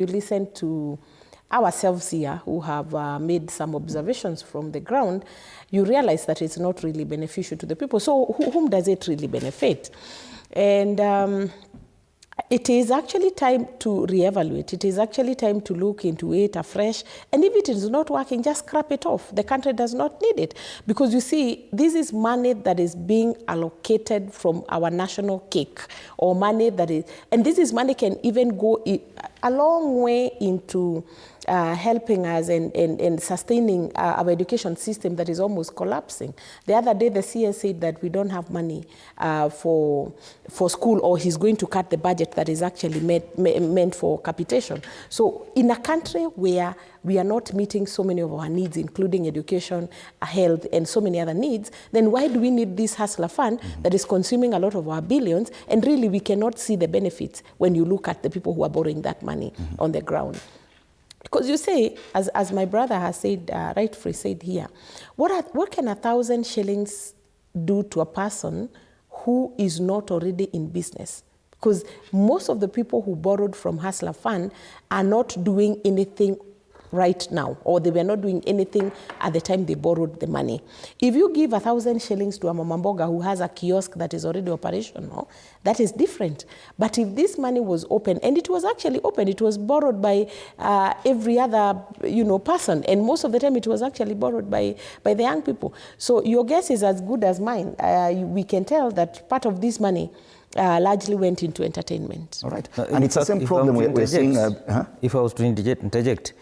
You listen to ourselves here who have made some observations from the ground, you realize that it's not really beneficial to the people. So whom does it really benefit? And it is actually time to reevaluate. It is actually time to look into it afresh. And if it is not working, just scrap it off. The country does not need it. Because you see, this is money that is being allocated from our national cake, or money that is, and this is money can even go a long way into helping us and sustaining our education system that is almost collapsing. The other day, the CS said that we don't have money for school, or he's going to cut the budget that is actually meant for capitation. So in a country where we are not meeting so many of our needs, including education, health, and so many other needs, then why do we need this hustler fund that is consuming a lot of our billions, and really we cannot see the benefits when you look at the people who are borrowing that money on the ground? Because you say, as my brother has said, rightfully said here, what can 1,000 shillings do to a person who is not already in business? Because most of the people who borrowed from Hustler Fund are not doing anything right now, or they were not doing anything at the time they borrowed the money. If you give 1,000 shillings to a mboga who has a kiosk that is already operational, that is different. But if this money was open, and it was actually open, it was borrowed by every other person, and most of the time it was actually borrowed by the young people. So your guess is as good as mine. We can tell that part of this money largely went into entertainment. All right. And it's the same problem we're seeing. If I was to interject,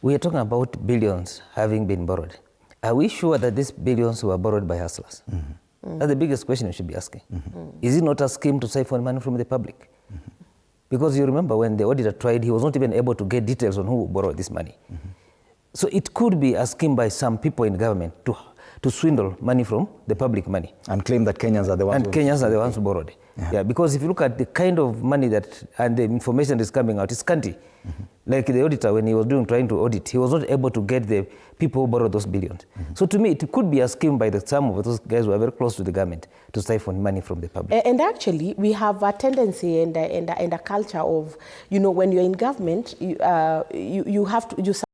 we are talking about billions having been borrowed. Are we sure that these billions were borrowed by hustlers? That's the biggest question we should be asking. Is it not a scheme to siphon money from the public? Because you remember when the auditor tried, he was not even able to get details on who borrowed this money. So it could be a scheme by some people in government to swindle money from the public money. And claim that Kenyans are the ones who borrowed. Yeah, because if you look at the kind of money and the information that is coming out, it's scanty. Like the auditor, when he was trying to audit, he was not able to get the people who borrowed those billions. So to me, it could be a scheme by some of those guys who are very close to the government to siphon money from the public. And actually, we have a tendency and a culture of, when you're in government, you have to